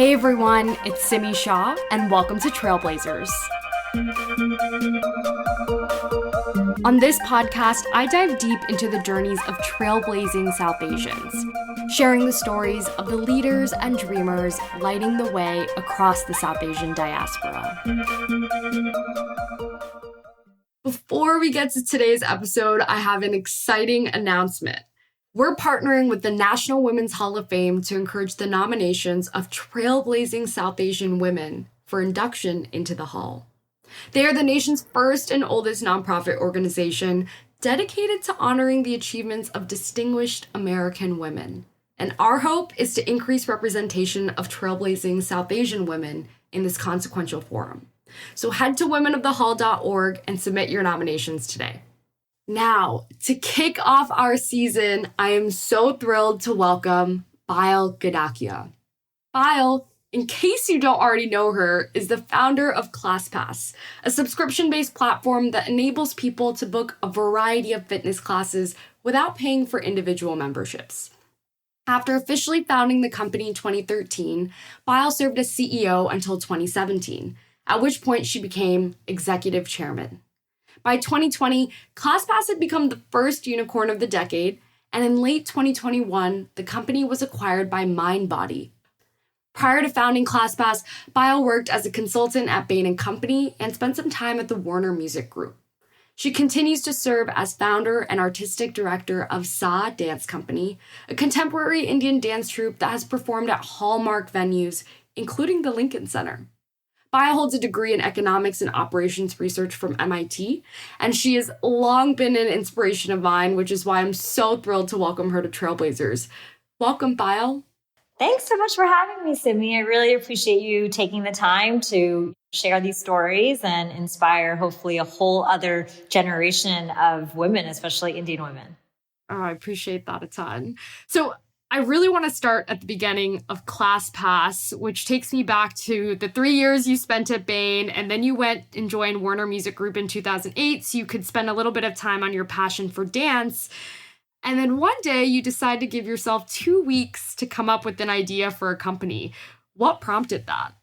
Hey everyone, it's Simi Shaw, and welcome to Trailblazers. On this podcast, I dive deep into the journeys of trailblazing South Asians, sharing the stories of the leaders and dreamers lighting the way across the South Asian diaspora. Before we get to today's episode, I have an exciting announcement. We're partnering with the National Women's Hall of Fame to encourage the nominations of trailblazing South Asian women for induction into the Hall. They are the nation's first and oldest nonprofit organization dedicated to honoring the achievements of distinguished American women. And our hope is to increase representation of trailblazing South Asian women in this consequential forum. So head to womenofthehall.org and submit your nominations today. Now, to kick off our season, I am so thrilled to welcome Payal Kadakia. Payal, in case you don't already know her, is the founder of ClassPass, a subscription-based platform that enables people to book a variety of fitness classes without paying for individual memberships. After officially founding the company in 2013, Payal served as CEO until 2017, at which point she became executive chairman. By 2020, ClassPass had become the first unicorn of the decade, and in late 2021, the company was acquired by MindBody. Prior to founding ClassPass, Payal worked as a consultant at Bain & Company and spent some time at the Warner Music Group. She continues to serve as founder and artistic director of Sa Dance Company, a contemporary Indian dance troupe that has performed at hallmark venues, including the Lincoln Center. Payal holds a degree in economics and operations research from MIT, and she has long been an inspiration of mine, which is why I'm so thrilled to welcome her to Trailblazers. Welcome, Payal. Thanks so much for having me, Simi. I really appreciate you taking the time to share these stories and inspire, hopefully, a whole other generation of women, especially Indian women. Oh, I appreciate that a ton. So I really want to start at the beginning of ClassPass, which takes me back to the 3 years you spent at Bain, and then you went and joined Warner Music Group in 2008 so you could spend a little bit of time on your passion for dance. And then one day you decide to give yourself 2 weeks to come up with an idea for a company. What prompted that?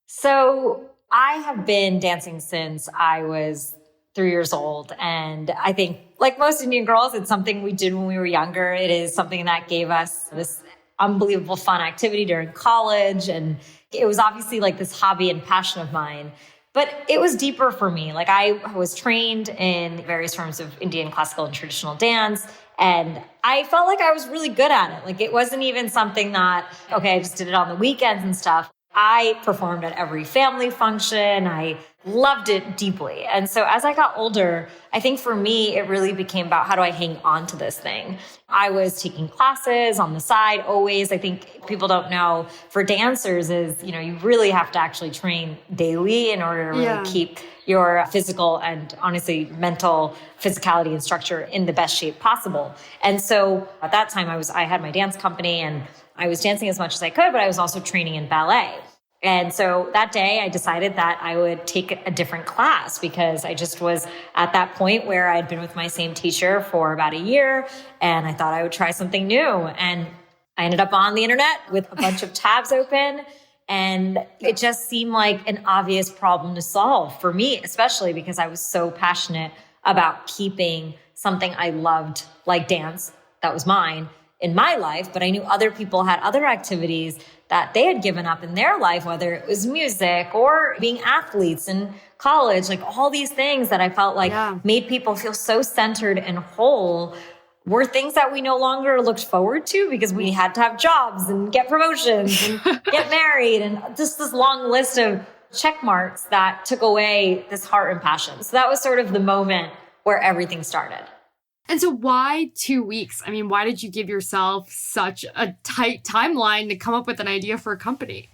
So I have been dancing since I was 3 years old. And I think, like most Indian girls, it's something we did when we were younger. It is something that gave us this unbelievable fun activity during college. And it was obviously like this hobby and passion of mine. But it was deeper for me. Like I was trained in various forms of Indian classical and traditional dance. And I felt like I was really good at it. Like it wasn't even something that, okay, I just did it on the weekends and stuff. I performed at every family function. I loved it deeply. And so as I got older, I think for me, it really became about how do I hang on to this thing? I was taking classes on the side always. I think people don't know for dancers is, you really have to actually train daily in order to really keep your physical and honestly mental physicality and structure in the best shape possible. And so at that time I had my dance company and I was dancing as much as I could, but I was also training in ballet. And so that day I decided that I would take a different class because I just was at that point where I'd been with my same teacher for about a year and I thought I would try something new. And I ended up on the internet with a bunch of tabs open and it just seemed like an obvious problem to solve for me, especially because I was so passionate about keeping something I loved like dance that was mine in my life, but I knew other people had other activities that they had given up in their life, whether it was music or being athletes in college, like all these things that I felt like made people feel so centered and whole were things that we no longer looked forward to because we had to have jobs and get promotions and get married and just this long list of check marks that took away this heart and passion. So that was sort of the moment where everything started. And so why 2 weeks? I mean, why did you give yourself such a tight timeline to come up with an idea for a company?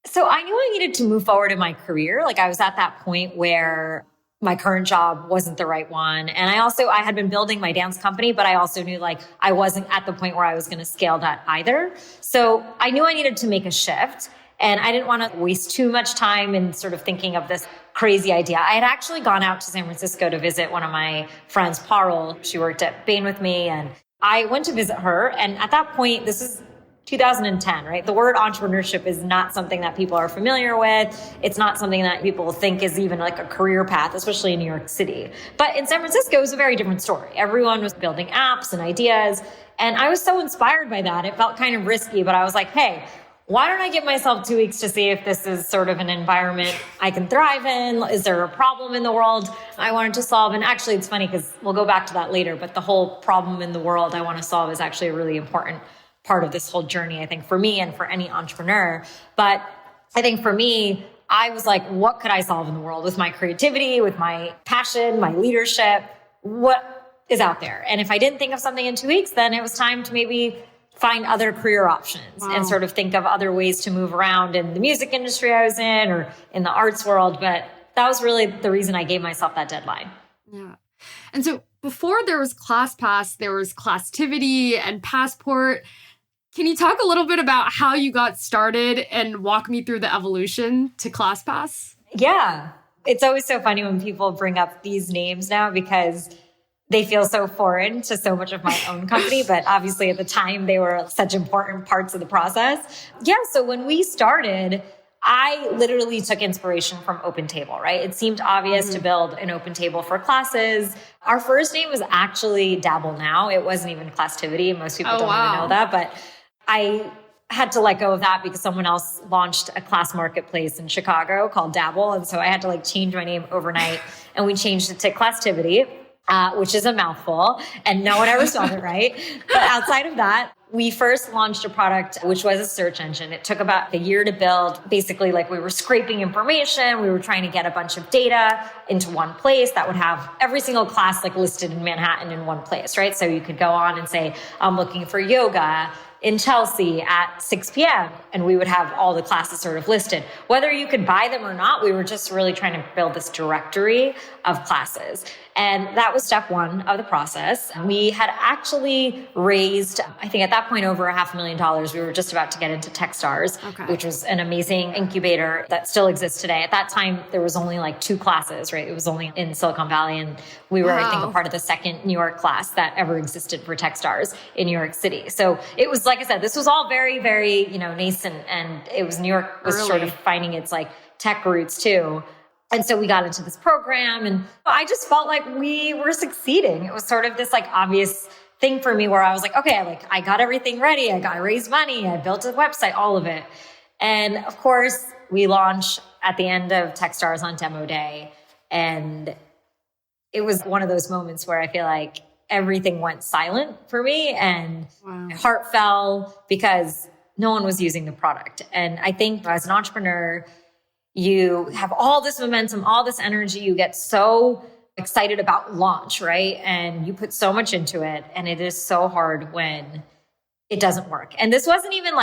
So I knew I needed to move forward in my career. Like I was at that point where my current job wasn't the right one. And I had been building my dance company, but I also knew like I wasn't at the point where I was going to scale that either. So I knew I needed to make a shift. And I didn't want to waste too much time in sort of thinking of this crazy idea. I had actually gone out to San Francisco to visit one of my friends, Parul. She worked at Bain with me and I went to visit her. And at that point, this is 2010, right? The word entrepreneurship is not something that people are familiar with. It's not something that people think is even like a career path, especially in New York City. But in San Francisco, it was a very different story. Everyone was building apps and ideas. And I was so inspired by that. It felt kind of risky, but I was like, hey, why don't I give myself 2 weeks to see if this is sort of an environment I can thrive in? Is there a problem in the world I wanted to solve? And actually, it's funny because we'll go back to that later, but the whole problem in the world I want to solve is actually a really important part of this whole journey, I think, for me and for any entrepreneur. But I think for me, I was like, what could I solve in the world with my creativity, with my passion, my leadership? What is out there? And if I didn't think of something in 2 weeks, then it was time to maybe find other career options and sort of think of other ways to move around in the music industry I was in or in the arts world. But that was really the reason I gave myself that deadline. Yeah. And so before there was ClassPass, there was Classtivity and Passport. Can you talk a little bit about how you got started and walk me through the evolution to ClassPass? Yeah. It's always so funny when people bring up these names now because they feel so foreign to so much of my own company, but obviously at the time they were such important parts of the process. Yeah, so when we started, I literally took inspiration from OpenTable, right? It seemed obvious to build an OpenTable for classes. Our first name was actually Dabble Now. It wasn't even Classtivity. Most people don't even know that, but I had to let go of that because someone else launched a class marketplace in Chicago called Dabble. And so I had to change my name overnight and we changed it to Classtivity. Which is a mouthful, and no one ever spelled it right. But outside of that, we first launched a product, which was a search engine. It took about a year to build. Basically, we were scraping information. We were trying to get a bunch of data into one place that would have every single class listed in Manhattan in one place, right? So you could go on and say, I'm looking for yoga in Chelsea at 6 p.m. And we would have all the classes sort of listed. Whether you could buy them or not, we were just really trying to build this directory of classes. And that was step one of the process. We had actually raised, I think at that point, over $500,000. We were just about to get into Techstars, which was an amazing incubator that still exists today. At that time, there was only 2 classes, right? It was only in Silicon Valley. And we were, I think, a part of the second New York class that ever existed for Techstars in New York City. So it was, like I said, this was all very, very, nascent. And it was New York was sort of finding its tech roots too. And so we got into this program and I just felt like we were succeeding. It was sort of this obvious thing for me where I was okay, I got everything ready. I got to raise money. I built a website, all of it. And of course we launched at the end of Techstars on demo day. And it was one of those moments where I feel like everything went silent for me and my heart fell because no one was using the product. And I think as an entrepreneur, you have all this momentum, all this energy. You get so excited about launch, right? And you put so much into it. And it is so hard when it doesn't work. And this wasn't even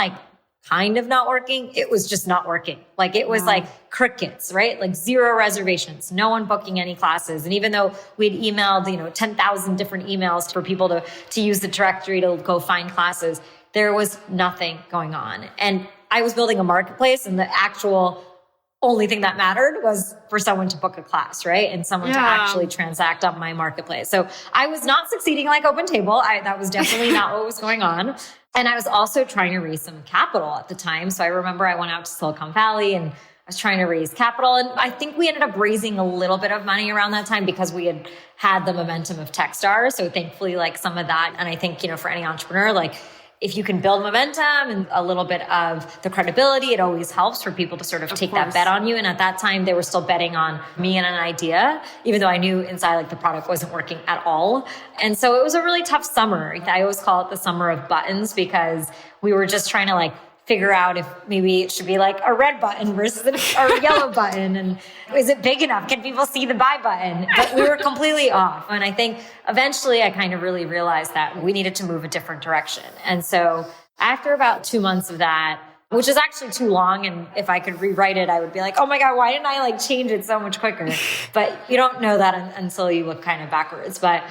kind of not working. It was just not working. It was crickets, right? 0 reservations, no one booking any classes. And even though we'd emailed, 10,000 different emails for people to use the directory to go find classes, there was nothing going on. And I was building a marketplace and the actual only thing that mattered was for someone to book a class, right? And someone to actually transact on my marketplace. So I was not succeeding like OpenTable. That was definitely not what was going on. And I was also trying to raise some capital at the time. So I remember I went out to Silicon Valley and I was trying to raise capital. And I think we ended up raising a little bit of money around that time because we had the momentum of Techstars. So thankfully, some of that. And I think, for any entrepreneur, if you can build momentum and a little bit of the credibility, it always helps for people to sort of take that bet on you. And at that time, they were still betting on me and an idea, even though I knew inside the product wasn't working at all. And so it was a really tough summer. I always call it the summer of buttons because we were just trying to figure out if maybe it should be a red button versus a yellow button. And is it big enough? Can people see the buy button? But we were completely off. And I think eventually I kind of really realized that we needed to move a different direction. And so after about 2 months of that, which is actually too long. And if I could rewrite it, I would be oh my God, why didn't I change it so much quicker? But you don't know that until you look kind of backwards. But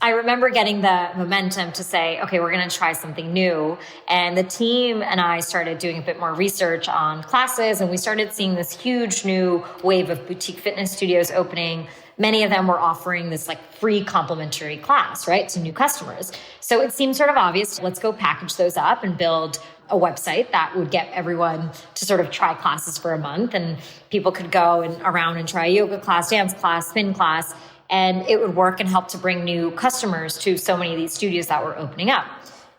I remember getting the momentum to say, okay, we're going to try something new. And the team and I started doing a bit more research on classes. And we started seeing this huge new wave of boutique fitness studios opening. Many of them were offering this free complimentary class, right, to new customers. So it seemed sort of obvious. Let's go package those up and build a website that would get everyone to sort of try classes for a month. And people could go around and try yoga class, dance class, spin class, and it would work and help to bring new customers to so many of these studios that were opening up.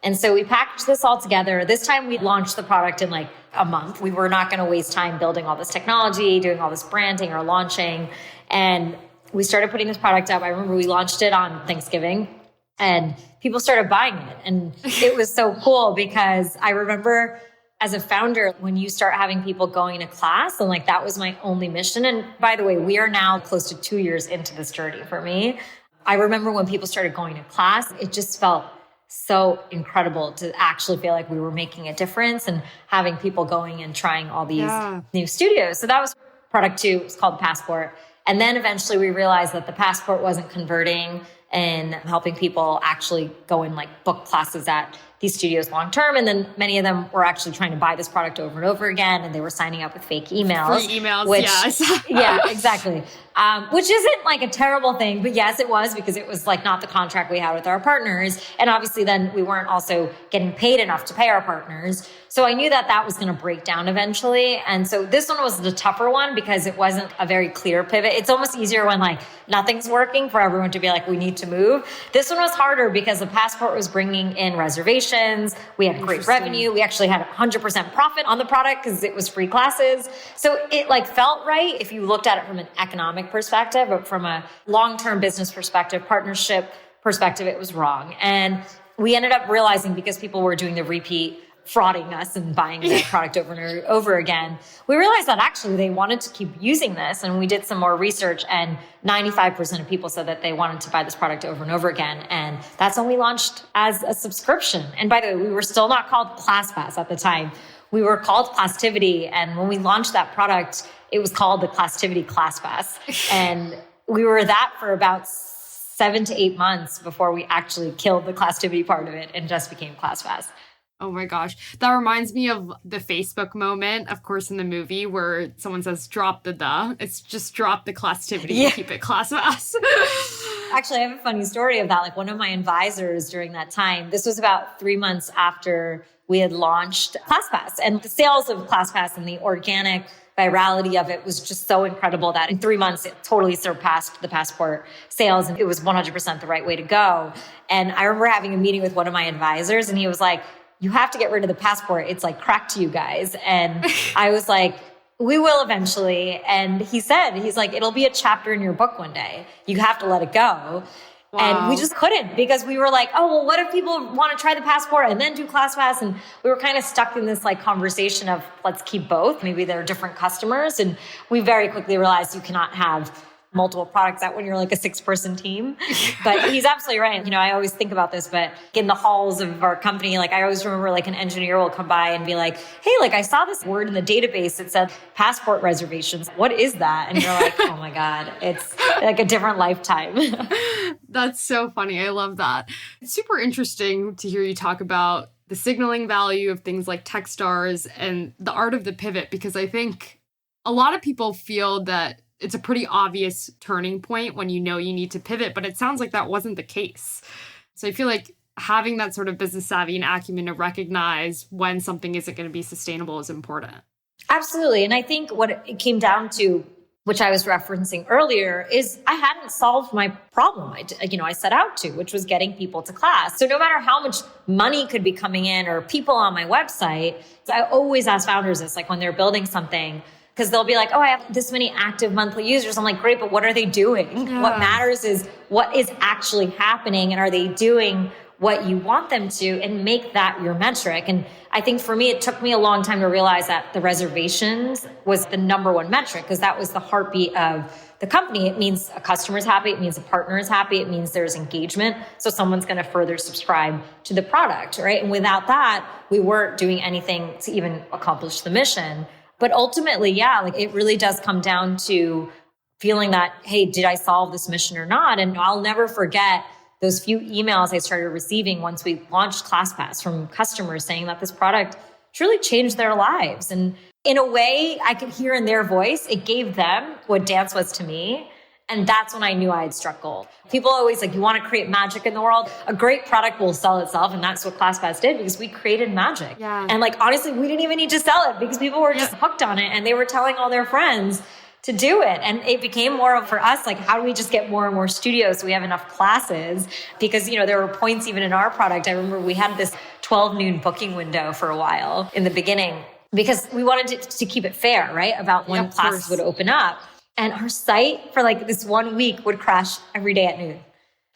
And so we packaged this all together. This time we launched the product in like a month. We were not going to waste time building all this technology, doing all this branding or launching. And we started putting this product up. I remember we launched it on Thanksgiving and people started buying it. And it was so cool because I remember as a founder, when you start having people going to class, and like that was my only mission. And by the way, we are now close to 2 years into this journey for me. I remember when people started going to class, it just felt so incredible to actually feel like we were making a difference and having people going and trying all these new studios. So that was product 2. It was called Passport. And then eventually we realized that the Passport wasn't converting and helping people actually go and like book classes at these studios long term. And then many of them were actually trying to buy this product over and over again. And they were signing up with fake emails. Free emails, which, yes. Yeah, exactly. Which isn't like a terrible thing, but yes, it was because it was like not the contract we had with our partners. And obviously then we weren't also getting paid enough to pay our partners. So I knew that that was going to break down eventually. And so this one was the tougher one because it wasn't a very clear pivot. It's almost easier when like nothing's working for everyone to be like, we need to move. This one was harder because the Passport was bringing in reservations. We had great revenue. We actually had 100% profit on the product because it was free classes. So it like felt right if you looked at it from an economic perspective, but from a long-term business perspective, partnership perspective, it was wrong. And we ended up realizing because people were doing the repeat frauding us and buying the product over and over again, we realized that actually they wanted to keep using this. And we did some more research and 95% of people said that they wanted to buy this product over and over again. And that's when we launched as a subscription. And by the way, we were still not called ClassPass at the time. We were called Classtivity. And when we launched that product, it was called the Classtivity ClassPass. And we were that for about 7 to 8 months before we actually killed the Classtivity part of it and just became ClassPass. Oh my gosh. That reminds me of the Facebook moment, of course, in the movie where someone says, drop the. It's just drop the Classtivity and keep it ClassPass. Actually, I have a funny story of that. Like one of my advisors during that time, this was about 3 months after we had launched ClassPass. And the sales of ClassPass and the organic virality of it was just so incredible that in 3 months, it totally surpassed the Passport sales. And it was 100% the right way to go. And I remember having a meeting with one of my advisors and he was like, you have to get rid of the Passport. It's like crack to you guys. And I was like, we will eventually. And he's like, it'll be a chapter in your book one day. You have to let it go. Wow. And we just couldn't because we were like, oh, well, what if people want to try the Passport and then do ClassPass? And we were kind of stuck in this like conversation of let's keep both. Maybe they're different customers. And we very quickly realized you cannot have multiple products out when you're like a 6-person team. But he's absolutely right. You know, I always think about this, but in the halls of our company, like I always remember like an engineer will come by and be like, hey, like I saw this word in the database that said Passport reservations. What is that? And you're like, oh my God, it's like a different lifetime. That's so funny. I love that. It's super interesting to hear you talk about the signaling value of things like Techstars and the art of the pivot, because I think a lot of people feel that it's a pretty obvious turning point when you know you need to pivot, but it sounds like that wasn't the case. So I feel like having that sort of business savvy and acumen to recognize when something isn't going to be sustainable is important. Absolutely. And I think what it came down to, which I was referencing earlier, is I hadn't solved my problem I set out to, which was getting people to class. So no matter how much money could be coming in or people on my website, I always ask founders this, like when they're building something, because they'll be like, oh, I have this many active monthly users. I'm like, great, but what are they doing? Yeah. What matters is what is actually happening and are they doing what you want them to, and make that your metric. And I think for me, it took me a long time to realize that the reservations was the number one metric because that was the heartbeat of the company. It means a customer is happy. It means a partner is happy. It means there's engagement. So someone's going to further subscribe to the product, right? And without that, we weren't doing anything to even accomplish the mission. But ultimately, yeah, like it really does come down to feeling that, hey, did I solve this mission or not? And I'll never forget those few emails I started receiving once we launched ClassPass from customers saying that this product truly changed their lives. And in a way, I could hear in their voice, it gave them what dance was to me. And that's when I knew I had struck gold. People always like, you want to create magic in the world? A great product will sell itself. And that's what ClassPass did because we created magic. Yeah. And like, honestly, we didn't even need to sell it because people were just hooked on it and they were telling all their friends to do it. And it became more of, for us, like, how do we just get more and more studios so we have enough classes? Because, there were points even in our product. I remember we had this 12 noon booking window for a while in the beginning because we wanted to keep it fair, right? About when classes would open up. And our site for like this 1 week would crash every day at noon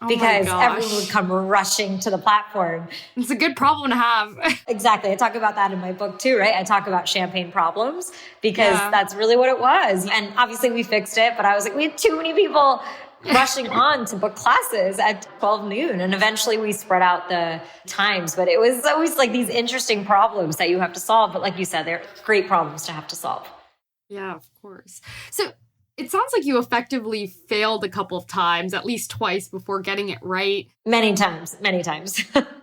because everyone would come rushing to the platform. It's a good problem to have. Exactly. I talk about that in my book too, right? I talk about champagne problems because that's really what it was. And obviously we fixed it, but I was like, we had too many people rushing on to book classes at 12 noon. And eventually we spread out the times, but it was always like these interesting problems that you have to solve. But like you said, they're great problems to have to solve. Yeah, of course. So it sounds like you effectively failed a couple of times, at least twice, before getting it right. Many times.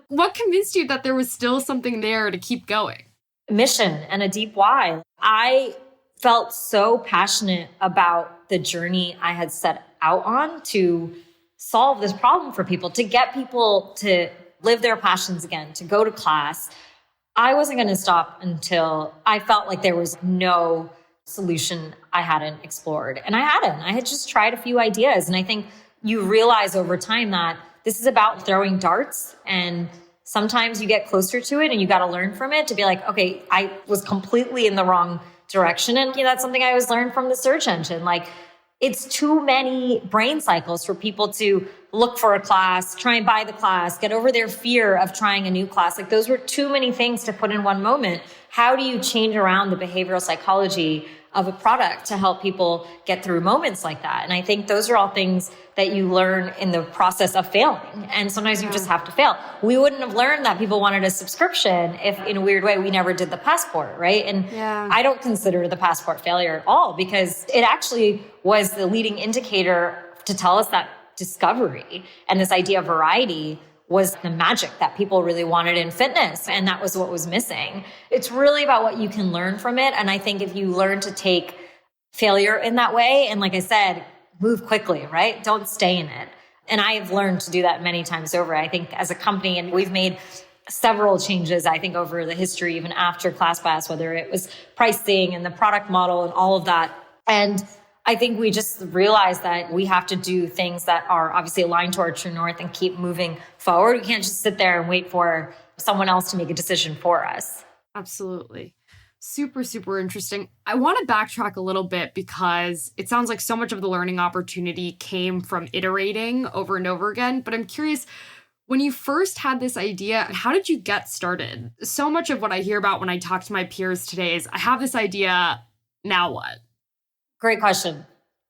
What convinced you that there was still something there to keep going? Mission and a deep why. I felt so passionate about the journey I had set out on to solve this problem for people, to get people to live their passions again, to go to class. I wasn't going to stop until I felt like there was no solution I hadn't explored. And I hadn't. I had just tried a few ideas. And I think you realize over time that this is about throwing darts. And sometimes you get closer to it and you got to learn from it to be like, okay, I was completely in the wrong direction. And that's something I always learned from the search engine. Like, it's too many brain cycles for people to look for a class, try and buy the class, get over their fear of trying a new class. Like, those were too many things to put in one moment. How do you change around the behavioral psychology of a product to help people get through moments like that? And I think those are all things that you learn in the process of failing. And sometimes you just have to fail. We wouldn't have learned that people wanted a subscription if, in a weird way, we never did the passport, right? And I don't consider the passport failure at all because it actually was the leading indicator to tell us that discovery and this idea of variety was the magic that people really wanted in fitness. And that was what was missing. It's really about what you can learn from it. And I think if you learn to take failure in that way, and like I said, move quickly, right? Don't stay in it. And I have learned to do that many times over. I think as a company, and we've made several changes, I think, over the history, even after ClassPass, whether it was pricing and the product model and all of that. And I think we just realized that we have to do things that are obviously aligned to our true north and keep moving forward. We can't just sit there and wait for someone else to make a decision for us. Absolutely. Super, super interesting. I want to backtrack a little bit because it sounds like so much of the learning opportunity came from iterating over and over again. But I'm curious, when you first had this idea, how did you get started? So much of what I hear about when I talk to my peers today is, I have this idea, now what? Great question.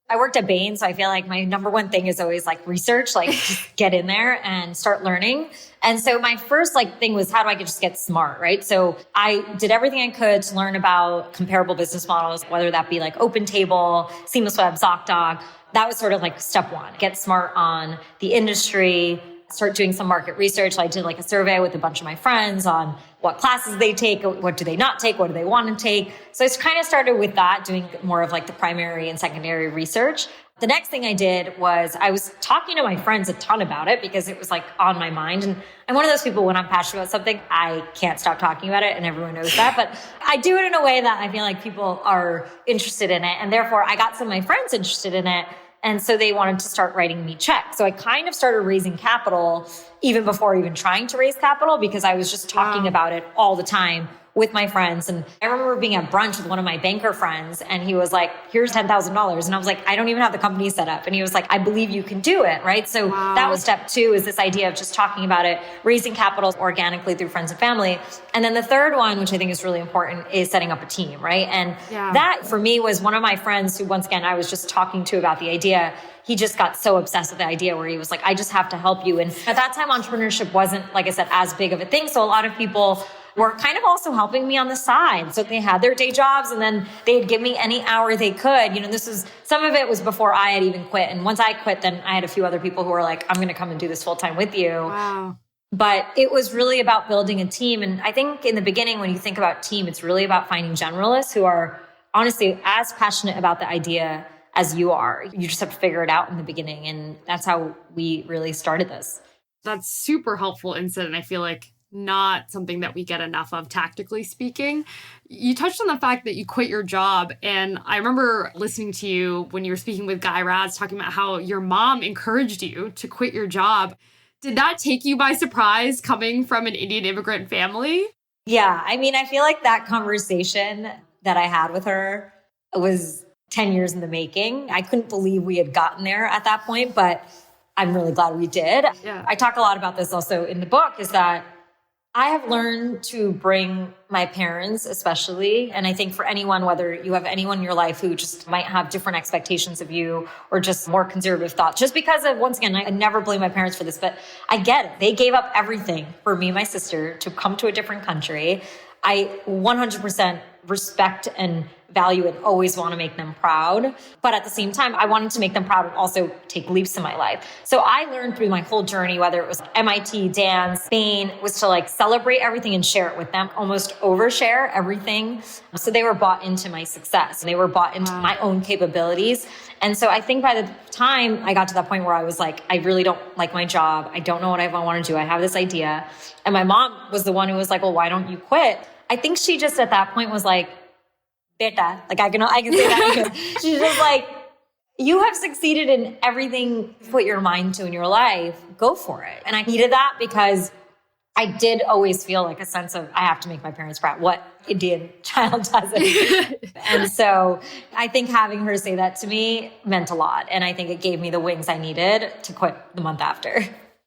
I worked at Bain, so I feel like my number one thing is always like research, like just get in there and start learning. And so my first thing was, how do I just get smart, right? So I did everything I could to learn about comparable business models, whether that be like OpenTable, Seamless Web, ZocDoc. That was sort of like step one, get smart on the industry, start doing some market research. I did like a survey with a bunch of my friends on what classes they take, what do they not take, what do they want to take. So I kind of started with that, doing more of like the primary and secondary research. The next thing I did was I was talking to my friends a ton about it because it was like on my mind. And I'm one of those people, when I'm passionate about something, I can't stop talking about it, and everyone knows that. But I do it in a way that I feel like people are interested in it. And therefore I got some of my friends interested in it. And so they wanted to start writing me checks. So I kind of started raising capital even before even trying to raise capital, because I was just talking about it all the time with my friends. And I remember being at brunch with one of my banker friends, and he was like, here's $10,000. And I was like, I don't even have the company set up. And he was like, I believe you can do it, right? So that was step two, is this idea of just talking about it, raising capital organically through friends and family. And then the third one, which I think is really important, is setting up a team, right? And that for me was one of my friends who, once again, I was just talking to about the idea. He just got so obsessed with the idea where he was like, I just have to help you. And at that time, entrepreneurship wasn't, like I said, as big of a thing. So a lot of people were kind of also helping me on the side. So they had their day jobs, and then they'd give me any hour they could. Some of it was before I had even quit. And once I quit, then I had a few other people who were like, I'm going to come and do this full time with you. Wow. But it was really about building a team. And I think in the beginning, when you think about team, it's really about finding generalists who are honestly as passionate about the idea as you are. You just have to figure it out in the beginning. And that's how we really started this. That's super helpful insight. And I feel like not something that we get enough of, tactically speaking. You touched on the fact that you quit your job. And I remember listening to you when you were speaking with Guy Raz talking about how your mom encouraged you to quit your job. Did that take you by surprise coming from an Indian immigrant family? Yeah. I mean, I feel like that conversation that I had with her was 10 years in the making. I couldn't believe we had gotten there at that point, but I'm really glad we did. Yeah. I talk a lot about this also in the book, is that I have learned to bring my parents, especially, and I think for anyone, whether you have anyone in your life who just might have different expectations of you or just more conservative thoughts, just because of, once again, I never blame my parents for this, but I get it. They gave up everything for me and my sister to come to a different country. I 100% respect and value and always want to make them proud. But at the same time, I wanted to make them proud and also take leaps in my life. So I learned through my whole journey, whether it was MIT, dance, Spain, was to like celebrate everything and share it with them, almost overshare everything. So they were bought into my success. They were bought into my own capabilities. And so I think by the time I got to that point where I was like, I really don't like my job. I don't know what I want to do. I have this idea. And my mom was the one who was like, well, why don't you quit? I think she just at that point was like, Beta, like I can say that. She's just like, you have succeeded in everything you put your mind to in your life. Go for it. And I needed that because I did always feel like a sense of, I have to make my parents proud. What Indian child doesn't? And so I think having her say that to me meant a lot. And I think it gave me the wings I needed to quit the month after.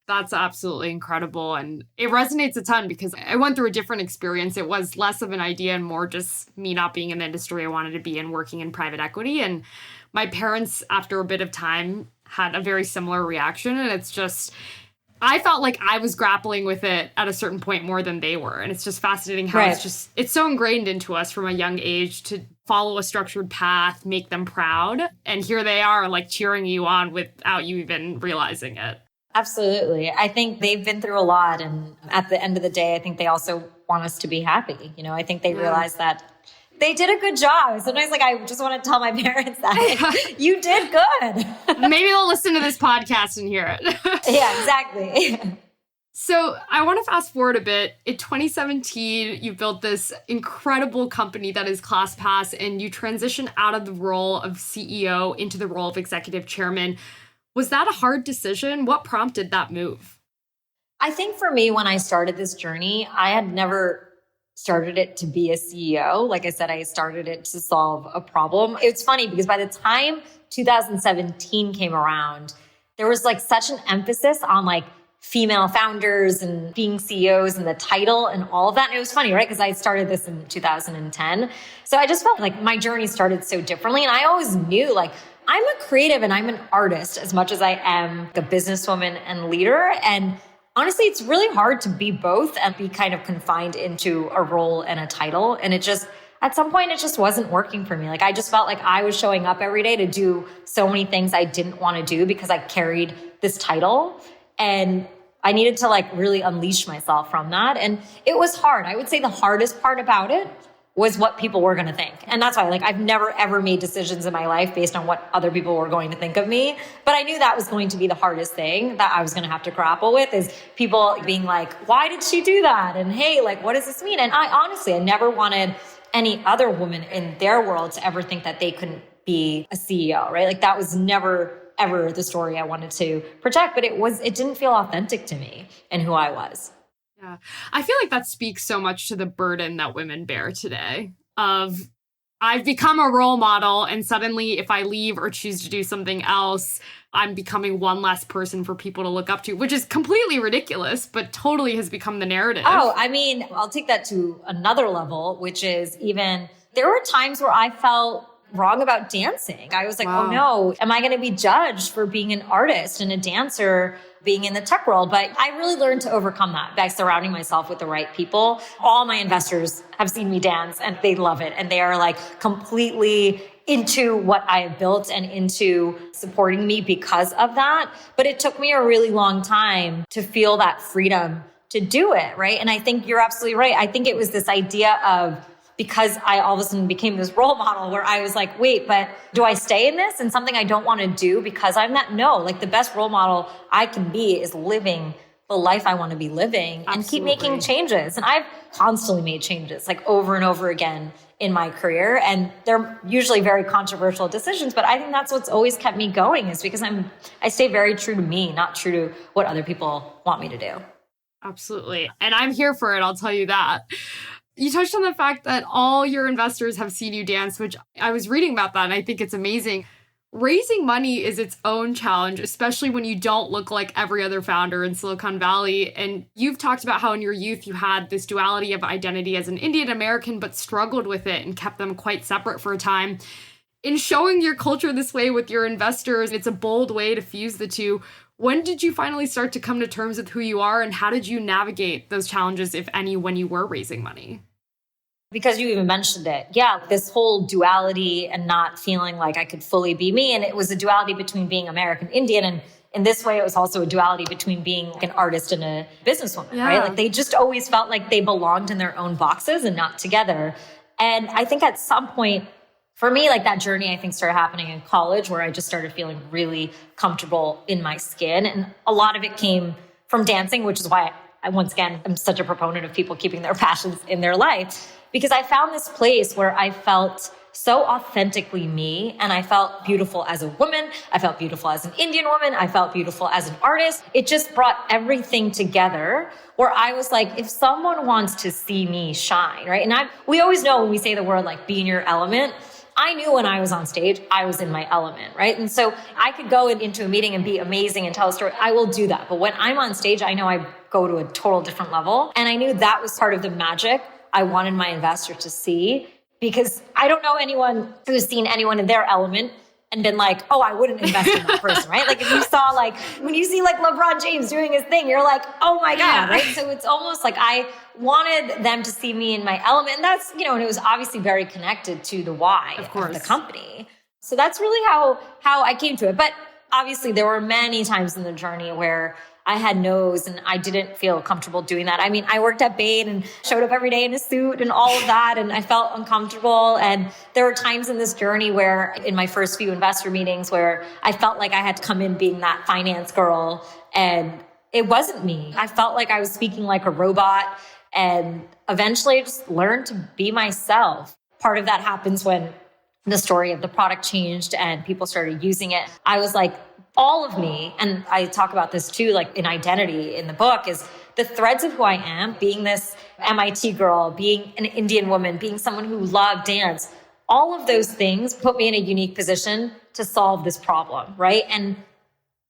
That's absolutely incredible. And it resonates a ton because I went through a different experience. It was less of an idea and more just me not being in the industry I wanted to be in, working in private equity. And my parents, after a bit of time, had a very similar reaction. And it's just, I felt like I was grappling with it at a certain point more than they were. And it's just fascinating how it's so ingrained into us from a young age to follow a structured path, make them proud. And here they are like cheering you on without you even realizing it. Absolutely. I think they've been through a lot. And at the end of the day, I think they also want us to be happy. You know, I think they realize that they did a good job. Sometimes like, I just want to tell my parents that you did good. Maybe they'll listen to this podcast and hear it. Yeah, exactly. So I want to fast forward a bit. In 2017, you built this incredible company that is ClassPass, and you transitioned out of the role of CEO into the role of executive chairman. Was that a hard decision? What prompted that move? I think for me, when I started this journey, I had never started it to be a CEO. Like I said, I started it to solve a problem. It's funny because by the time 2017 came around, there was like such an emphasis on like female founders and being CEOs and the title and all of that. And it was funny, right? Because I started this in 2010. So I just felt like my journey started so differently. And I always knew like, I'm a creative and I'm an artist as much as I am a businesswoman and leader. And honestly, it's really hard to be both and be kind of confined into a role and a title. And it just, at some point, it just wasn't working for me. Like I just felt like I was showing up every day to do so many things I didn't want to do because I carried this title. And I needed to like really unleash myself from that. And it was hard. I would say the hardest part about it was what people were going to think. And that's why like I've never ever made decisions in my life based on what other people were going to think of me. But I knew that was going to be the hardest thing that I was going to have to grapple with, is people being like, why did she do that? And hey, like, what does this mean? And I never wanted any other woman in their world to ever think that they couldn't be a CEO, right? Like that was never ever the story I wanted to project, but it didn't feel authentic to me and who I was. Yeah. I feel like that speaks so much to the burden that women bear today of I've become a role model and suddenly if I leave or choose to do something else, I'm becoming one less person for people to look up to, which is completely ridiculous, but totally has become the narrative. Oh, I mean, I'll take that to another level, which is even there were times where I felt wrong about dancing. I was like, oh no, am I going to be judged for being an artist and a dancer being in the tech world? But I really learned to overcome that by surrounding myself with the right people. All my investors have seen me dance and they love it. And they are like completely into what I have built and into supporting me because of that. But it took me a really long time to feel that freedom to do it, right? And I think you're absolutely right. I think it was this idea of because I all of a sudden became this role model where I was like, wait, but do I stay in this and something I don't want to do because I'm that? No, like the best role model I can be is living the life I want to be living and keep making changes. And I've constantly made changes like over and over again in my career. And they're usually very controversial decisions, but I think that's what's always kept me going is because I stay very true to me, not true to what other people want me to do. Absolutely. And I'm here for it. I'll tell you that. You touched on the fact that all your investors have seen you dance, which I was reading about that and I think it's amazing. Raising money is its own challenge, especially when you don't look like every other founder in Silicon Valley. And you've talked about how in your youth you had this duality of identity as an Indian American, but struggled with it and kept them quite separate for a time. In showing your culture this way with your investors, it's a bold way to fuse the two. When did you finally start to come to terms with who you are, and how did you navigate those challenges, if any, when you were raising money? Because you even mentioned it. Yeah, this whole duality and not feeling like I could fully be me. And it was a duality between being American Indian. And in this way, it was also a duality between being an artist and a businesswoman, right? Like they just always felt like they belonged in their own boxes and not together. And I think at some point, for me, like that journey, I think started happening in college where I just started feeling really comfortable in my skin. And a lot of it came from dancing, which is why once again, I'm such a proponent of people keeping their passions in their life. Because I found this place where I felt so authentically me, and I felt beautiful as a woman. I felt beautiful as an Indian woman. I felt beautiful as an artist. It just brought everything together where I was like, if someone wants to see me shine, right? And we always know when we say the word like be in your element, I knew when I was on stage, I was in my element, right? And so I could go into a meeting and be amazing and tell a story. I will do that. But when I'm on stage, I know I go to a total different level. And I knew that was part of the magic I wanted my investor to see, because I don't know anyone who's seen anyone in their element and been like, oh, I wouldn't invest in that person, right? Like if you saw like, when you see like LeBron James doing his thing, you're like, oh my God, right? So it's almost like I wanted them to see me in my element. And that's, and it was obviously very connected to the why of the company. So that's really how I came to it. But obviously there were many times in the journey where I had no's and I didn't feel comfortable doing that. I mean, I worked at Bain and showed up every day in a suit and all of that, and I felt uncomfortable. And there were times in this journey where in my first few investor meetings where I felt like I had to come in being that finance girl, and it wasn't me. I felt like I was speaking like a robot, and eventually I just learned to be myself. Part of that happens when the story of the product changed and people started using it. I was like, all of me, and I talk about this too, like in identity in the book, is the threads of who I am, being this MIT girl, being an Indian woman, being someone who loved dance. All of those things put me in a unique position to solve this problem, right? And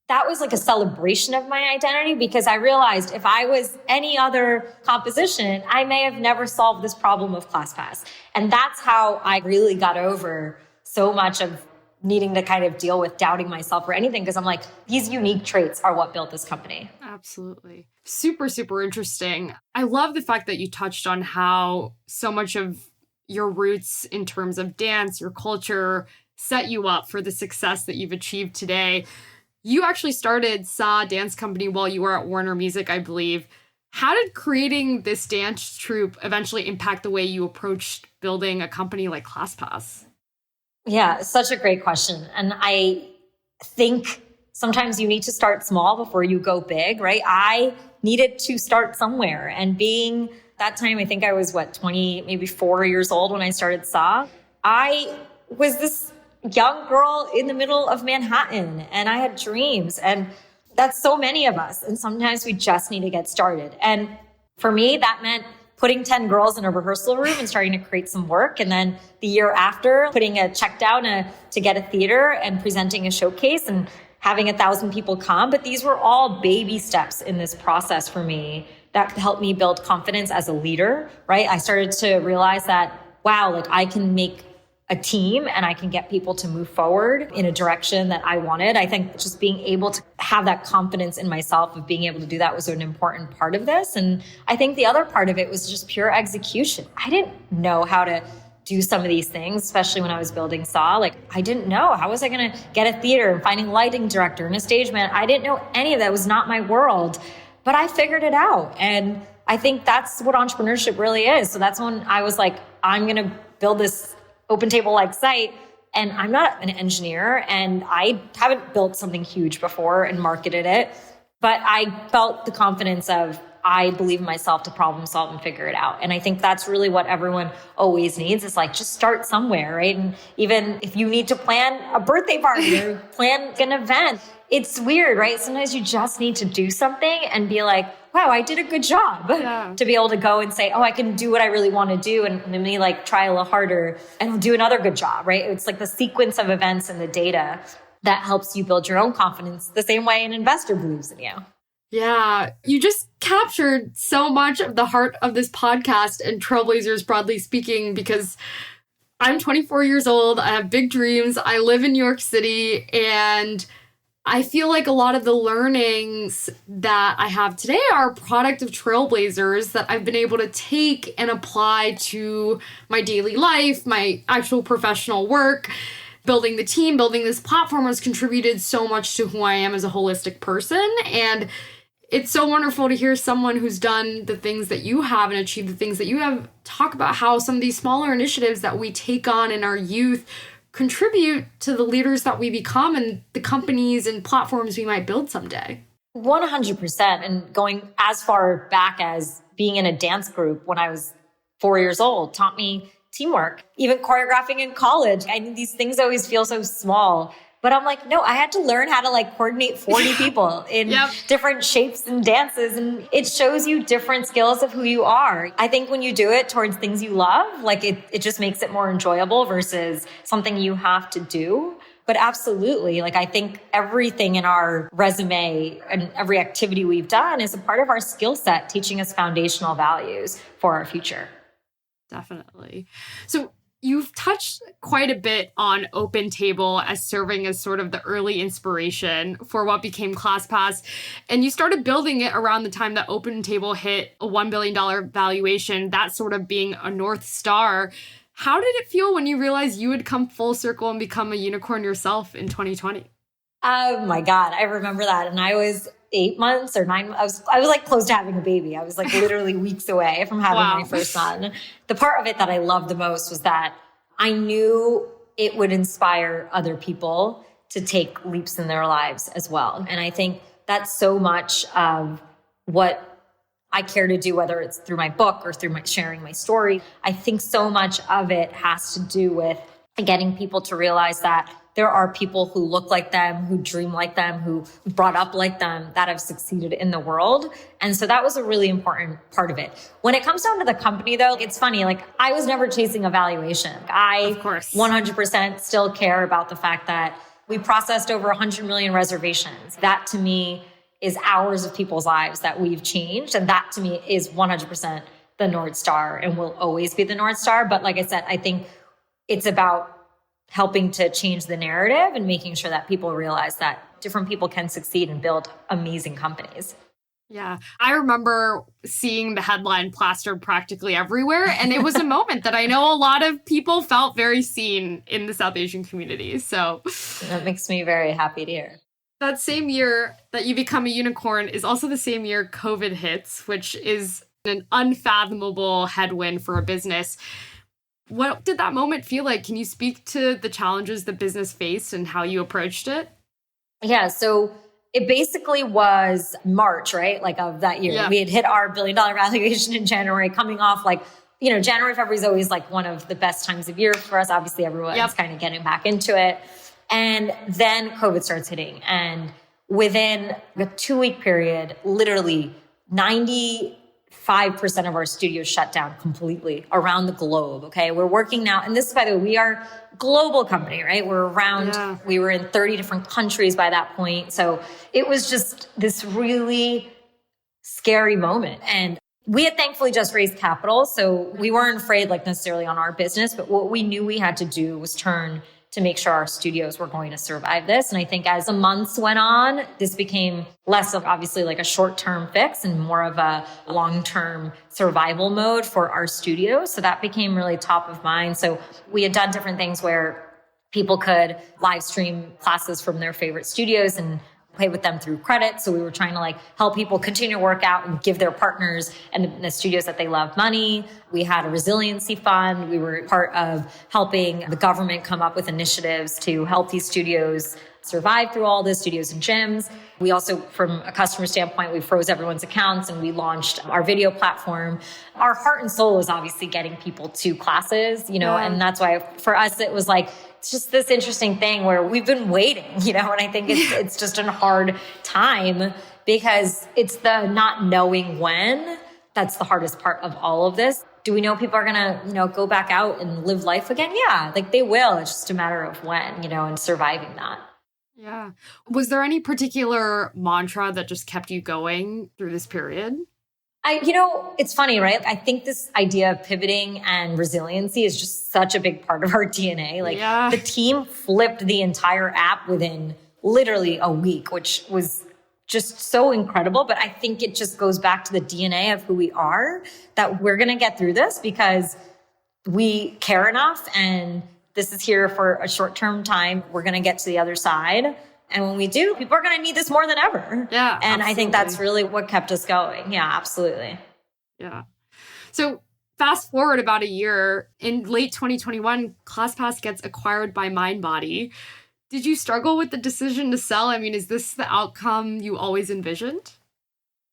that was like a celebration of my identity, because I realized if I was any other composition, I may have never solved this problem of ClassPass. And that's how I really got over so much of needing to kind of deal with doubting myself or anything, because I'm like, these unique traits are what built this company. Absolutely. Super, super interesting. I love the fact that you touched on how so much of your roots in terms of dance, your culture, set you up for the success that you've achieved today. You actually started SA Dance Company while you were at Warner Music, I believe. How did creating this dance troupe eventually impact the way you approached building a company like ClassPass? Yeah, such a great question. And I think sometimes you need to start small before you go big, right? I needed to start somewhere. And being that time, I think I was 20, maybe 4 years old when I started SA. I was this young girl in the middle of Manhattan, and I had dreams, and that's so many of us. And sometimes we just need to get started. And for me, that meant putting 10 girls in a rehearsal room and starting to create some work. And then the year after, putting a check down to get a theater and presenting a showcase and having 1,000 people come. But these were all baby steps in this process for me that helped me build confidence as a leader, right? I started to realize that, wow, like I can make a team and I can get people to move forward in a direction that I wanted. I think just being able to have that confidence in myself of being able to do that was an important part of this. And I think the other part of it was just pure execution. I didn't know how to do some of these things, especially when I was building SAW. Like I didn't know, how was I going to get a theater and finding a lighting director and a stage man? I didn't know any of that. It was not my world, but I figured it out. And I think that's what entrepreneurship really is. So that's when I was like, I'm going to build this OpenTable-like site. And I'm not an engineer and I haven't built something huge before and marketed it, but I felt the confidence of, I believe in myself to problem solve and figure it out. And I think that's really what everyone always needs, is like, just start somewhere, right? And even if you need to plan a birthday party or plan an event, it's weird, right? Sometimes you just need to do something and be like, wow, I did a good job. Yeah. To be able to go and say, oh, I can do what I really want to do. And let me like try a little harder and I'll do another good job, right? It's like the sequence of events and the data that helps you build your own confidence the same way an investor believes in you. Yeah, you just captured so much of the heart of this podcast and Trailblazers, broadly speaking, because I'm 24 years old. I have big dreams. I live in New York City, and I feel like a lot of the learnings that I have today are a product of Trailblazers that I've been able to take and apply to my daily life, my actual professional work. Building the team, building this platform has contributed so much to who I am as a holistic person. And it's so wonderful to hear someone who's done the things that you have and achieved the things that you have talk about how some of these smaller initiatives that we take on in our youth contribute to the leaders that we become and the companies and platforms we might build someday. 100%. And going as far back as being in a dance group when I was 4 years old taught me teamwork. Even choreographing in college, I mean, these things always feel so small. But I'm like, no, I had to learn how to like coordinate 40 people in different shapes and dances. And it shows you different skills of who you are. I think when you do it towards things you love, like it just makes it more enjoyable versus something you have to do. But absolutely, like I think everything in our resume and every activity we've done is a part of our skill set, teaching us foundational values for our future. Definitely. So you've touched quite a bit on OpenTable as serving as sort of the early inspiration for what became ClassPass. And you started building it around the time that OpenTable hit a $1 billion valuation, that sort of being a North Star. How did it feel when you realized you would come full circle and become a unicorn yourself in 2020? Oh my God, I remember that. And I was 8 months or 9 months. I was like close to having a baby. I was like literally weeks away from having my first son. The part of it that I loved the most was that I knew it would inspire other people to take leaps in their lives as well. And I think that's so much of what I care to do, whether it's through my book or through my sharing my story. I think so much of it has to do with getting people to realize that there are people who look like them, who dream like them, who brought up like them, that have succeeded in the world. And so that was a really important part of it. When it comes down to the company, though, it's funny. Like, I was never chasing a valuation. I 100% still care about the fact that we processed over 100 million reservations. That, to me, is hours of people's lives that we've changed. And that, to me, is 100% the North Star and will always be the North Star. But like I said, I think it's about helping to change the narrative and making sure that people realize that different people can succeed and build amazing companies. Yeah. I remember seeing the headline plastered practically everywhere. And it was a moment that I know a lot of people felt very seen in the South Asian community. So that makes me very happy to hear. That same year that you become a unicorn is also the same year COVID hits, which is an unfathomable headwind for a business. What did that moment feel like? Can you speak to the challenges the business faced and how you approached it? Yeah, so it basically was March, right? Like of that year. Yeah. We had hit our $1 billion valuation in January, coming off like, January, February is always like one of the best times of year for us. Obviously, everyone's kind of getting back into it. And then COVID starts hitting. And within a 2-week period, literally 95% of our studios shut down completely around the globe. Okay. We're working now. And this is, by the way, we are a global company, right? We were in 30 different countries by that point. So it was just this really scary moment. And we had thankfully just raised capital. So we weren't afraid like necessarily on our business, but what we knew we had to do was turn to make sure our studios were going to survive this. And I think as the months went on, this became less of obviously like a short-term fix and more of a long-term survival mode for our studios. So that became really top of mind. So we had done different things where people could live stream classes from their favorite studios. And pay with them through credit. So we were trying to like help people continue to work out and give their partners and the studios that they love money. We had a resiliency fund. We were part of helping the government come up with initiatives to help these studios survive through all this, studios and gyms. We also, from a customer standpoint, we froze everyone's accounts and we launched our video platform. Our heart and soul is obviously getting people to classes, and that's why for us, it was like, it's just this interesting thing where we've been waiting, and I think it's just a hard time because it's the not knowing when. That's the hardest part of all of this. Do we know people are going to, go back out and live life again? Yeah, like they will. It's just a matter of when, and surviving that. Yeah. Was there any particular mantra that just kept you going through this period? It's funny, right? I think this idea of pivoting and resiliency is just such a big part of our DNA. The team flipped the entire app within literally a week, which was just so incredible. But I think it just goes back to the DNA of who we are, that we're going to get through this because we care enough and this is here for a short-term time. We're going to get to the other side. And when we do, people are going to need this more than ever. Yeah, and absolutely. I think that's really what kept us going. Yeah, absolutely. Yeah. So fast forward about a year, in late 2021, ClassPass gets acquired by MindBody. Did you struggle with the decision to sell? I mean, is this the outcome you always envisioned?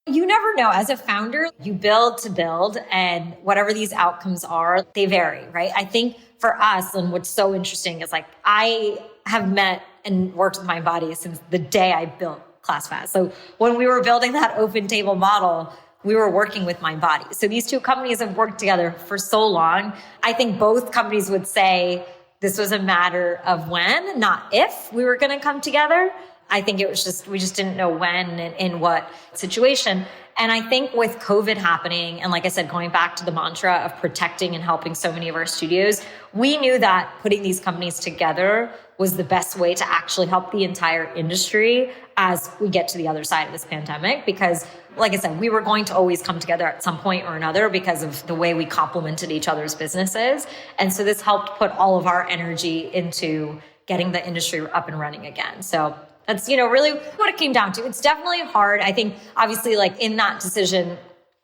You never know. As a founder, you build to build, and whatever these outcomes are, they vary, right? I think for us, and what's so interesting is like, I have met and worked with MindBody since the day I built ClassPass. So when we were building that open table model, we were working with MindBody. So these two companies have worked together for so long. I think both companies would say this was a matter of when, not if we were going to come together. I think it was we just didn't know when and in what situation. And I think with COVID happening, and like I said, going back to the mantra of protecting and helping so many of our studios, we knew that putting these companies together was the best way to actually help the entire industry as we get to the other side of this pandemic. Because like I said, we were going to always come together at some point or another because of the way we complemented each other's businesses. And so this helped put all of our energy into getting the industry up and running again. So that's, really what it came down to. It's definitely hard. I think obviously like in that decision,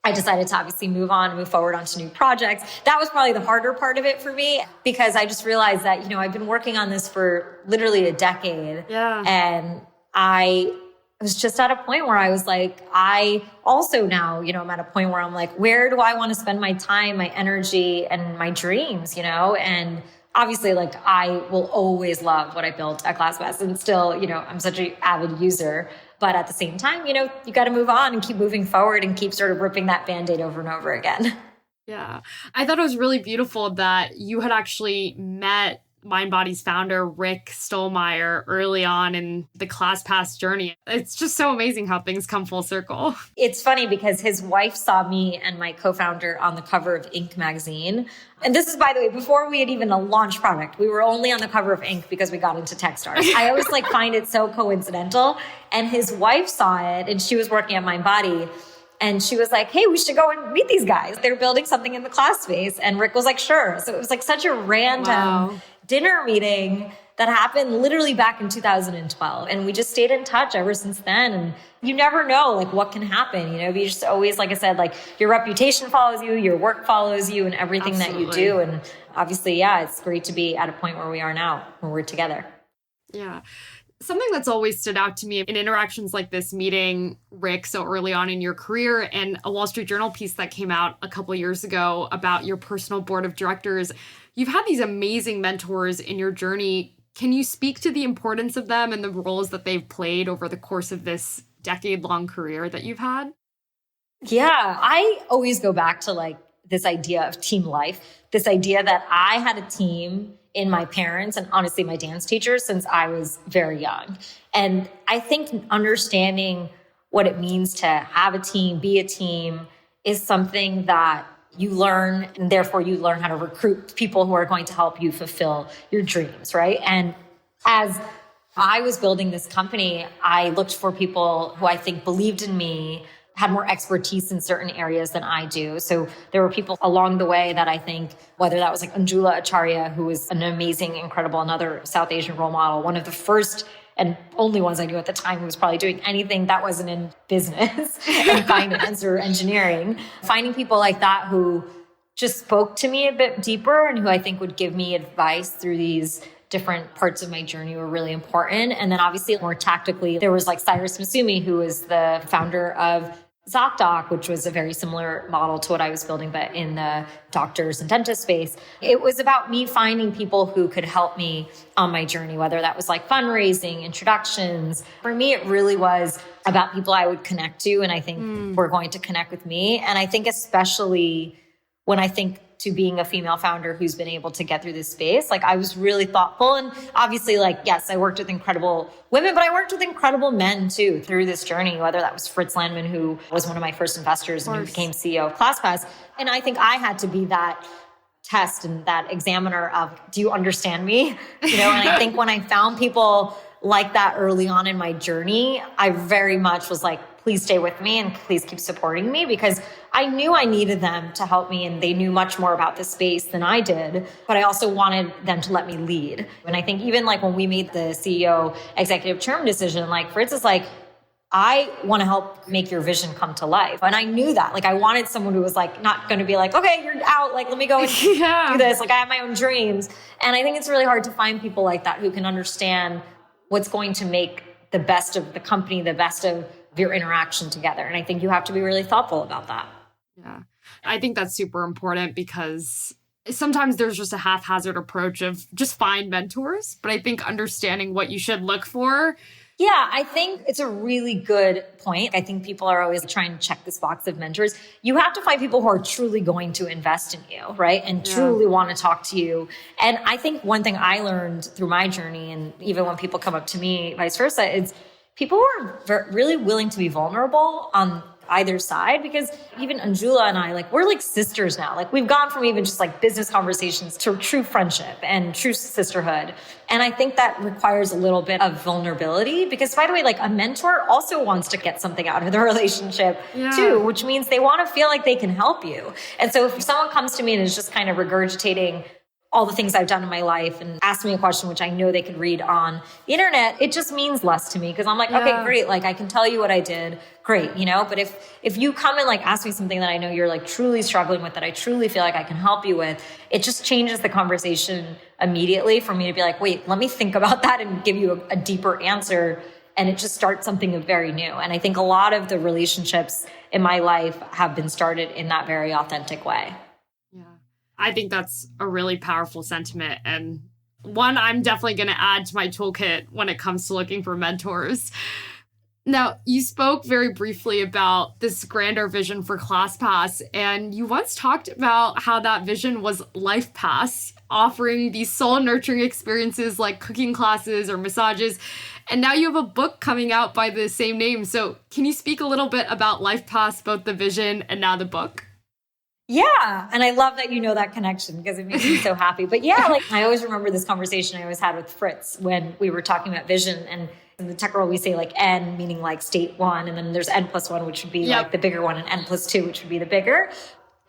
I decided to obviously move on and move forward onto new projects. That was probably the harder part of it for me because I just realized that, I've been working on this for literally a decade. Yeah. And I was just at a point where I was like, I also now, I'm at a point where I'm like, where do I want to spend my time, my energy, and my dreams, And obviously, like, I will always love what I built at ClassPass, and still, I'm such an avid user. But at the same time, you got to move on and keep moving forward and keep sort of ripping that Band-Aid over and over again. Yeah. I thought it was really beautiful that you had actually met MindBody's founder, Rick Stolmeyer, early on in the ClassPass journey. It's just so amazing how things come full circle. It's funny because his wife saw me and my co-founder on the cover of Inc. magazine. And this is, by the way, before we had even a launch product. We were only on the cover of Inc. because we got into Techstars. I always find it so coincidental. And his wife saw it and she was working at MindBody. And she was like, hey, we should go and meet these guys. They're building something in the class space. And Rick was like, sure. So it was such a random dinner meeting that happened literally back in 2012. And we just stayed in touch ever since then. And you never know what can happen. You just always, like I said, your reputation follows you, your work follows you, and everything Absolutely. That you do. And obviously, it's great to be at a point where we are now, where we're together. Yeah. Something that's always stood out to me in interactions like this, meeting Rick so early on in your career, and a Wall Street Journal piece that came out a couple years ago about your personal board of directors. You've had these amazing mentors in your journey. Can you speak to the importance of them and the roles that they've played over the course of this decade-long career that you've had? Yeah, I always go back to this idea of team life, this idea that I had a team in my parents and honestly my dance teachers since I was very young. And I think understanding what it means to have a team, be a team, is something that you learn, and therefore you learn how to recruit people who are going to help you fulfill your dreams, right? And as I was building this company, I looked for people who I think believed in me, had more expertise in certain areas than I do. So there were people along the way that I think, whether that was Anjula Acharya, who was an amazing, incredible, another South Asian role model, one of the first and only ones I knew at the time who was probably doing anything that wasn't in business and finance or engineering. Finding people like that who just spoke to me a bit deeper and who I think would give me advice through these different parts of my journey were really important. And then obviously more tactically, there was like Cyrus Masumi, who was the founder of ZocDoc, which was a very similar model to what I was building, but in the doctors and dentist space. It was about me finding people who could help me on my journey, whether that was like fundraising, introductions. For me, it really was about people I would connect to, and I think were going to connect with me. And I think especially when I think to being a female founder who's been able to get through this space, like I was really thoughtful. And obviously, like, yes, I worked with incredible women, but I worked with incredible men too through this journey, whether that was Fritz Landman, who was one of my first investors and who became CEO of ClassPass. And I think I had to be that test and that examiner of, do you understand me? And I think when I found people like that early on in my journey, I very much was like, please stay with me and please keep supporting me, because I knew I needed them to help me and they knew much more about the space than I did, but I also wanted them to let me lead. And I think even like when we made the CEO executive chairman decision, like Fritz is like, I want to help make your vision come to life. And I knew that. Like I wanted someone who was like, not going to be like, okay, you're out. Like, let me go and do this. Like I have my own dreams. And I think it's really hard to find people like that who can understand what's going to make the best of the company, the best of your interaction together. And I think you have to be really thoughtful about that. Yeah. I think that's super important because sometimes there's just a haphazard approach of just find mentors. But I think understanding what you should look for. Yeah, I think it's a really good point. I think people are always trying to check this box of mentors. You have to find people who are truly going to invest in you, right? And truly want to talk to you. And I think one thing I learned through my journey, and even when people come up to me, vice versa, is people who are really willing to be vulnerable on either side, because even Anjula and I, like, we're like sisters now. Like we've gone from even just like business conversations to true friendship and true sisterhood. And I think that requires a little bit of vulnerability because, by the way, like a mentor also wants to get something out of the relationship too, which means they want to feel like they can help you. And so if someone comes to me and is just kind of regurgitating all the things I've done in my life and ask me a question, which I know they could read on the internet, it just means less to me because I'm like, okay, great. Like I can tell you what I did. Great. But if you come and like ask me something that I know you're like truly struggling with, that I truly feel like I can help you with, it just changes the conversation immediately for me to be like, wait, let me think about that and give you a deeper answer. And it just starts something very new. And I think a lot of the relationships in my life have been started in that very authentic way. I think that's a really powerful sentiment, and one I'm definitely going to add to my toolkit when it comes to looking for mentors. Now, you spoke very briefly about this grander vision for ClassPass, and you once talked about how that vision was LifePass, offering these soul-nurturing experiences like cooking classes or massages. And now you have a book coming out by the same name. So can you speak a little bit about LifePass, both the vision and now the book? Yeah. And I love that you know that connection because it makes me so happy. But yeah, like I always remember this conversation I always had with Fritz when we were talking about vision. And in the tech world, we say like N, meaning like state one. And then there's N+1, which would be like the bigger one, and N+2, which would be the bigger.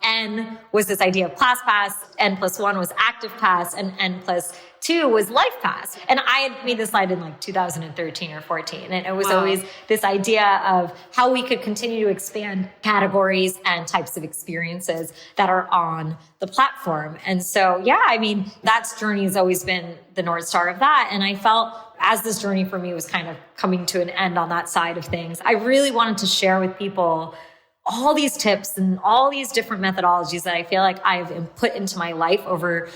N was this idea of ClassPass, N+1 was ActivePass, and N+2 was LifePass. And I had made this slide in like 2013 or 14. And it was always this idea of how we could continue to expand categories and types of experiences that are on the platform. And so, that journey has always been the North Star of that. And I felt as this journey for me was kind of coming to an end on that side of things, I really wanted to share with people all these tips and all these different methodologies that I feel like I've put into my life over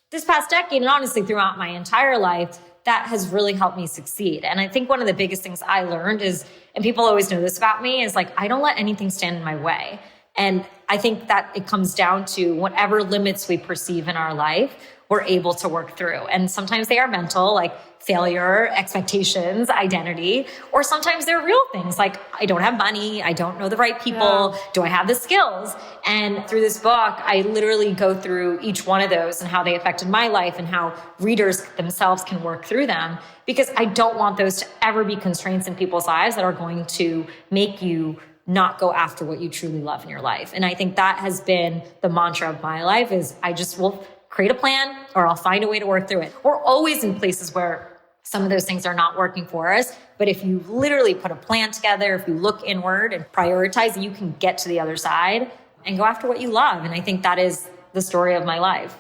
this past decade and honestly throughout my entire life that has really helped me succeed. And I think one of the biggest things I learned is, and people always know this about me, is like, I don't let anything stand in my way. And I think that it comes down to whatever limits we perceive in our life, we're able to work through. And sometimes they are mental, like failure, expectations, identity, or sometimes they're real things like I don't have money, I don't know the right people, do I have the skills? And through this book, I literally go through each one of those and how they affected my life and how readers themselves can work through them, because I don't want those to ever be constraints in people's lives that are going to make you not go after what you truly love in your life. And I think that has been the mantra of my life is I just will create a plan or I'll find a way to work through it. We're always in places where some of those things are not working for us. But if you literally put a plan together, if you look inward and prioritize, you can get to the other side and go after what you love. And I think that is the story of my life.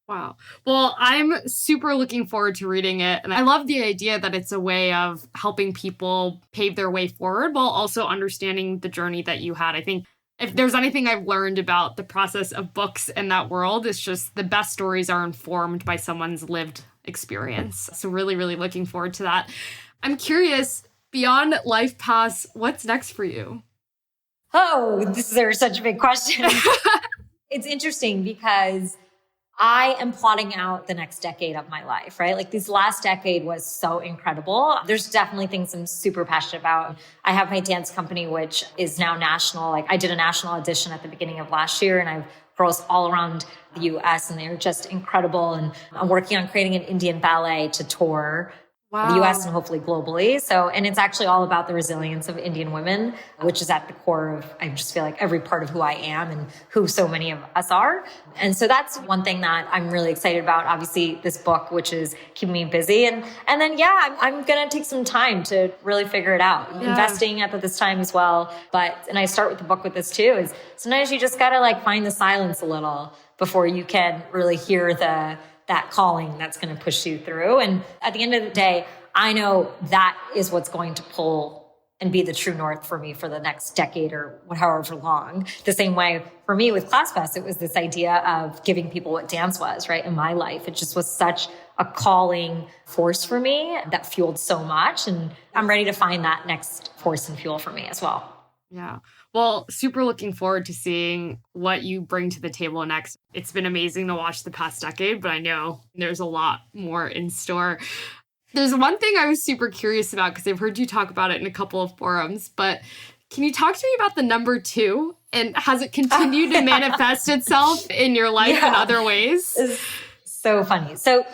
Wow. Well, I'm super looking forward to reading it. And I love the idea that it's a way of helping people pave their way forward while also understanding the journey that you had. I think if there's anything I've learned about the process of books in that world, it's just the best stories are informed by someone's lived experience. So really, really looking forward to that. I'm curious, beyond ClassPass, what's next for you? Oh, this is such a big question. It's interesting because I am plotting out the next decade of my life, right? Like this last decade was so incredible. There's definitely things I'm super passionate about. I have my dance company, which is now national. Like I did a national audition at the beginning of last year, and I have girls all around the US, and they're just incredible. And I'm working on creating an Indian ballet to tour the US and hopefully globally. So, and it's actually all about the resilience of Indian women, which is at the core of, I just feel like every part of who I am and who so many of us are. And so that's one thing that I'm really excited about. Obviously this book, which is keeping me busy. And then, I'm going to take some time to really figure it out. Yeah. Investing at this time as well. And I start with the book with this too, is sometimes you just got to like find the silence a little before you can really hear that calling that's going to push you through. And at the end of the day, I know that is what's going to pull and be the true north for me for the next decade or however long. The same way for me with ClassPass, it was this idea of giving people what dance was, right? In my life, it just was such a calling force for me that fueled so much. And I'm ready to find that next force and fuel for me as well. Yeah. Well, super looking forward to seeing what you bring to the table next. It's been amazing to watch the past decade, but I know there's a lot more in store. There's one thing I was super curious about because I've heard you talk about it in a couple of forums, but can you talk to me about the number 2 and has it continued to manifest itself in your life in other ways? It's so funny. So,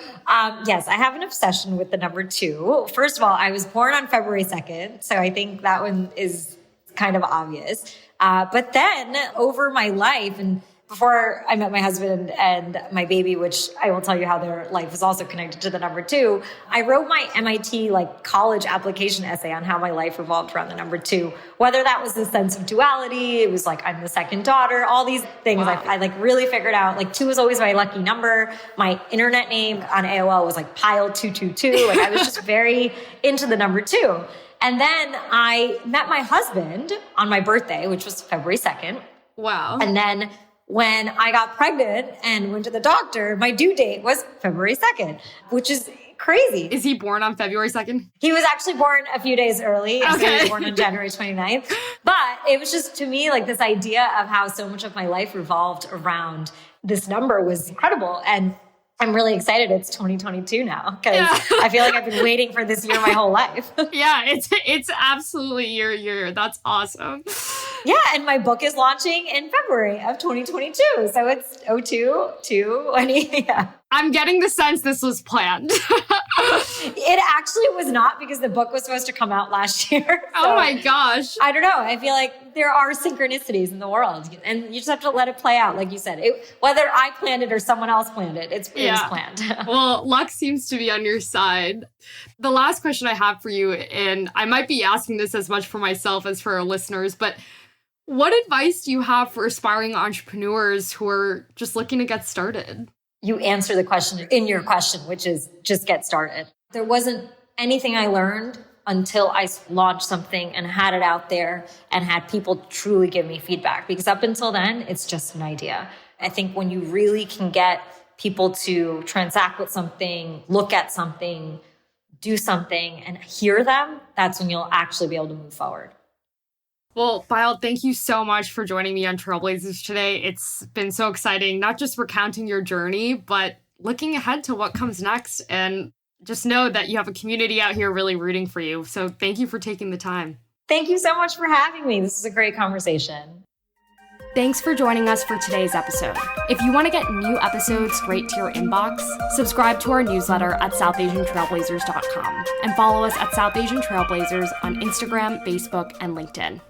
yes, I have an obsession with the number 2. First of all, I was born on February 2nd. So I think that one is kind of obvious. But then over my life and before I met my husband and my baby, which I will tell you how their life is also connected to the number 2, I wrote my MIT college application essay on how my life revolved around the number 2. Whether that was the sense of duality, it was like I'm the second daughter, all these things. Wow. I really figured out 2 was always my lucky number. My internet name on AOL was Payal 222. I was just very into the number 2. And then I met my husband on my birthday, which was February 2nd. Wow. And then when I got pregnant and went to the doctor, my due date was February 2nd, which is crazy. Is he born on February 2nd? He was actually born a few days early. Okay. So he was born on January 29th. But it was just, to me, this idea of how so much of my life revolved around this number was incredible. And I'm really excited it's 2022 now because I feel like I've been waiting for this year my whole life. Yeah, it's absolutely your year. That's awesome. Yeah, and my book is launching in February of 2022. So it's 20. Yeah. I'm getting the sense this was planned. It actually was not because the book was supposed to come out last year. So oh my gosh. I don't know. I feel like there are synchronicities in the world and you just have to let it play out. Like you said, whether I planned it or someone else planned it, it was planned. Well, luck seems to be on your side. The last question I have for you, and I might be asking this as much for myself as for our listeners, but what advice do you have for aspiring entrepreneurs who are just looking to get started? You answer the question in your question, which is just get started. There wasn't anything I learned until I launched something and had it out there and had people truly give me feedback. Because up until then, it's just an idea. I think when you really can get people to transact with something, look at something, do something, and hear them, that's when you'll actually be able to move forward. Well, Payal, thank you so much for joining me on Trailblazers today. It's been so exciting, not just recounting your journey, but looking ahead to what comes next. And just know that you have a community out here really rooting for you. So thank you for taking the time. Thank you so much for having me. This is a great conversation. Thanks for joining us for today's episode. If you want to get new episodes straight to your inbox, subscribe to our newsletter at southasiantrailblazers.com and follow us at South Asian Trailblazers on Instagram, Facebook, and LinkedIn.